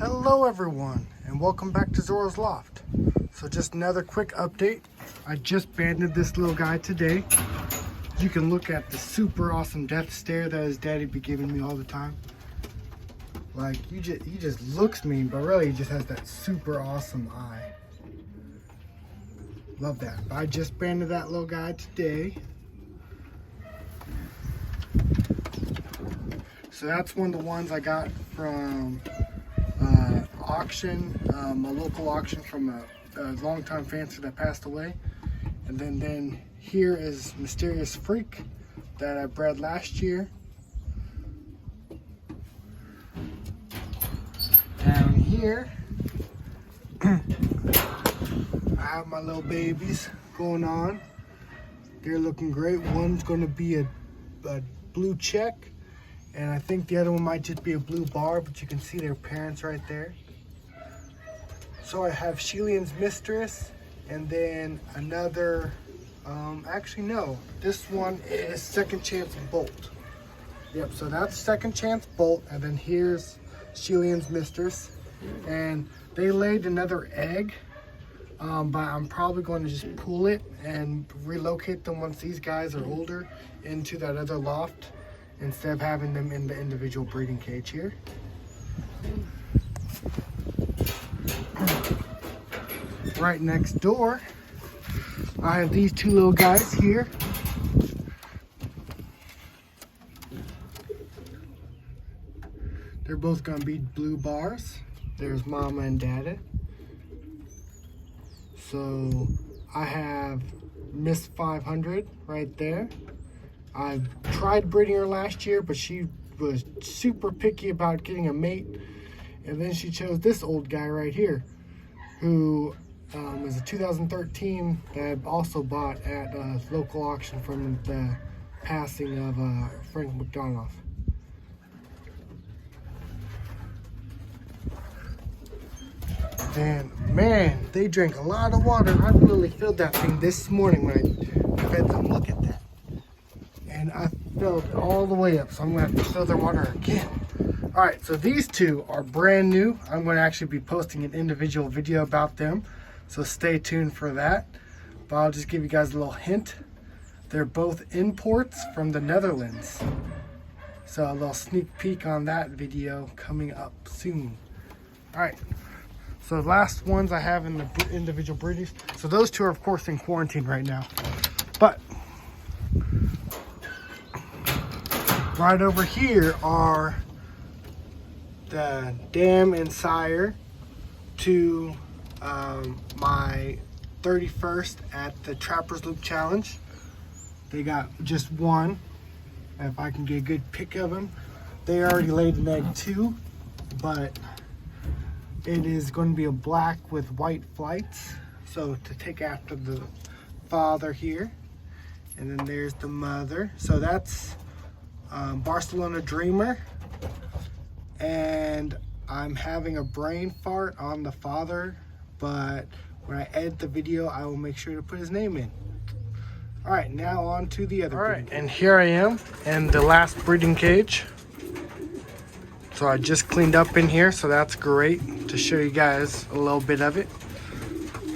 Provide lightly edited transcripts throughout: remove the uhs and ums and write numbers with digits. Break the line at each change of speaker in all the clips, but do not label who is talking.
Hello everyone, and welcome back to Zorro's Loft. So just another quick update. I just banded this little guy today. You can look at the super awesome death stare that his daddy be giving me all the time. Like, he just looks mean, but really he just has that super awesome eye. Love that. But I just banded that little guy today. So that's one of the ones I got from auction, a local auction from a longtime fancy that passed away. And then here is Mysterious Freak that I bred last year. Down here, I have my little babies going on. They're looking great. One's going to be a blue check, and I think the other one might just be a blue bar, but you can see their parents right there. So I have Shelian's Mistress, and then another, actually no, this one is Second Chance Bolt. Yep, so that's Second Chance Bolt, and then here's Shelian's Mistress. And they laid another egg, but I'm probably going to just pull it and relocate them once these guys are older into that other loft, instead of having them in the individual breeding cage here. Right next door, I have these two little guys here. They're both gonna be blue bars. There's Mama and Dada. So I have Miss 500 right there. I've tried breeding her last year, but she was super picky about getting a mate. And then she chose this old guy right here, who is a 2013 that I also bought at a local auction from the passing of Frank McDonough. And man, they drank a lot of water. I literally filled that thing this morning when I fed them. Look at that. And I filled it all the way up, so I'm gonna have to fill their water again. All right, so these two are brand new. I'm gonna actually be posting an individual video about them, so stay tuned for that. But I'll just give you guys a little hint. They're both imports from the Netherlands. So a little sneak peek on that video coming up soon. All right, so the last ones I have in the individual breeders. So those two are of course in quarantine right now. But right over here are the dam and sire to my 31st at the Trappers Loop Challenge. They got just one, if I can get a good pick of them. They already laid an egg too, but it is going to be a black with white flights, so to take after the father here. And then there's the mother. So that's Barcelona Dreamer, and I'm having a brain fart on the father, but when I edit the video I will make sure to put his name in. All right, now on to the other. All right, and here I am in the last breeding cage. So I just cleaned up in here, so that's great to show you guys a little bit of it.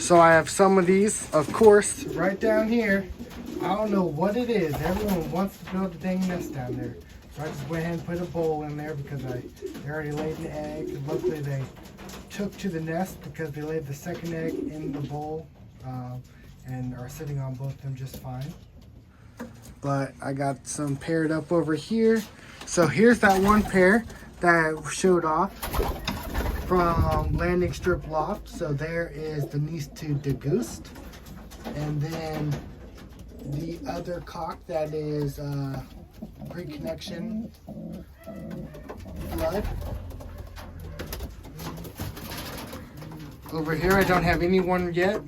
So I have some of these, of course, right down here. I don't know what it is. Everyone wants to build a dang nest down there. So I just went ahead and put a bowl in there because they already laid an egg. And luckily they took to the nest because they laid the second egg in the bowl and are sitting on both of them just fine. But I got some paired up over here. So here's that one pair that I showed off from Landing Strip Loft. So there is the niece to Deguste. And then the other cock that is pre-connection blood. Over here I don't have anyone yet.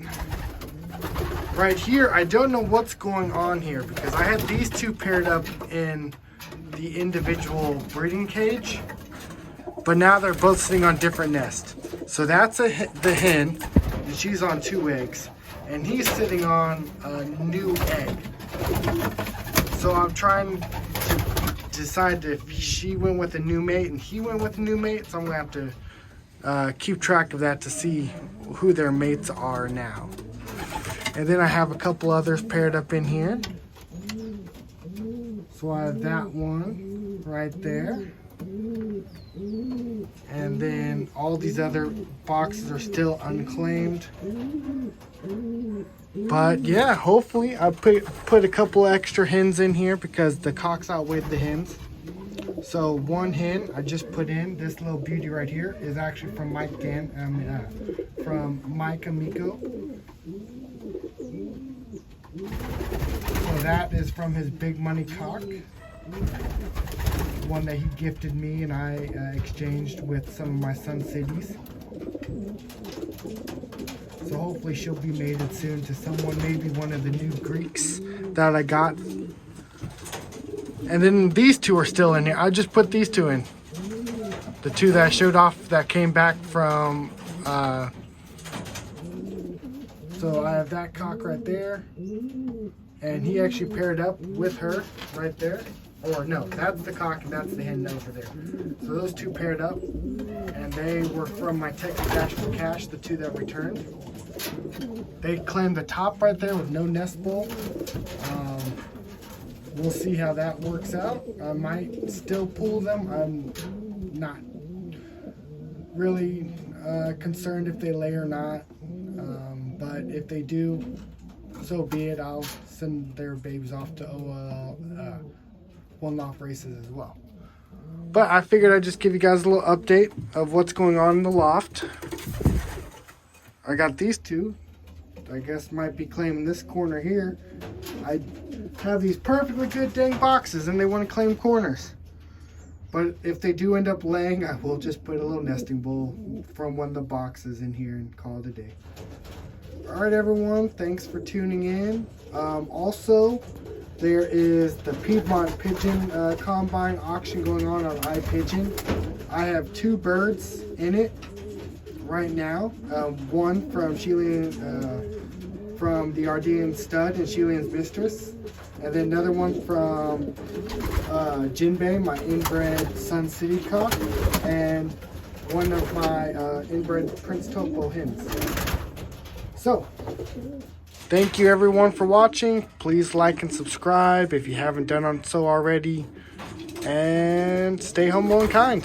Right here I don't know what's going on here because I had these two paired up in the individual breeding cage, but now they're both sitting on different nests. So that's the hen, and she's on 2 eggs, and he's sitting on a new egg. So I'm trying to decide if she went with a new mate and he went with a new mate, so I'm gonna have to keep track of that to see who their mates are now. And then I have a couple others paired up in here. So I have that one right there. And then all these other boxes are still unclaimed. But yeah, hopefully I put a couple extra hens in here because the cocks outweighed the hens. So one hen I just put in, this little beauty right here, is actually from from Mike Amico. So that is from his big money cock, one that he gifted me and I exchanged with some of my Sun Cities. So hopefully she'll be mated soon to someone, maybe one of the new Greeks that I got. And then these two are still in here. I just put these two in. The two that I showed off that came back from, so I have that cock right there. And he actually paired up with her right there. Or no, that's the cock and that's the hen over there. So those two paired up. And they were from my Texas Dash for Cash, the two that returned. They claimed the top right there with no nest bowl. We'll see how that works out. I might still pull them. I'm not really concerned if they lay or not. But if they do, so be it. I'll send their babies off to OL One Loft races as well. But I figured I'd just give you guys a little update of what's going on in the loft. I got these two. I guess might be claiming this corner here. I have these perfectly good dang boxes and they want to claim corners. But if they do end up laying, I will just put a little nesting bowl from one of the boxes in here and call it a day. Alright everyone, thanks for tuning in. Also, there is the Piedmont Pigeon Combine Auction going on iPigeon. I have two birds in it right now. One from from the Ardean Stud and Chilean's Mistress. And then another one from Jinbei, my inbred Sun City cock. And one of my inbred Prince Topo hens. So, thank you everyone for watching. Please like and subscribe if you haven't done so already. And stay humble and kind.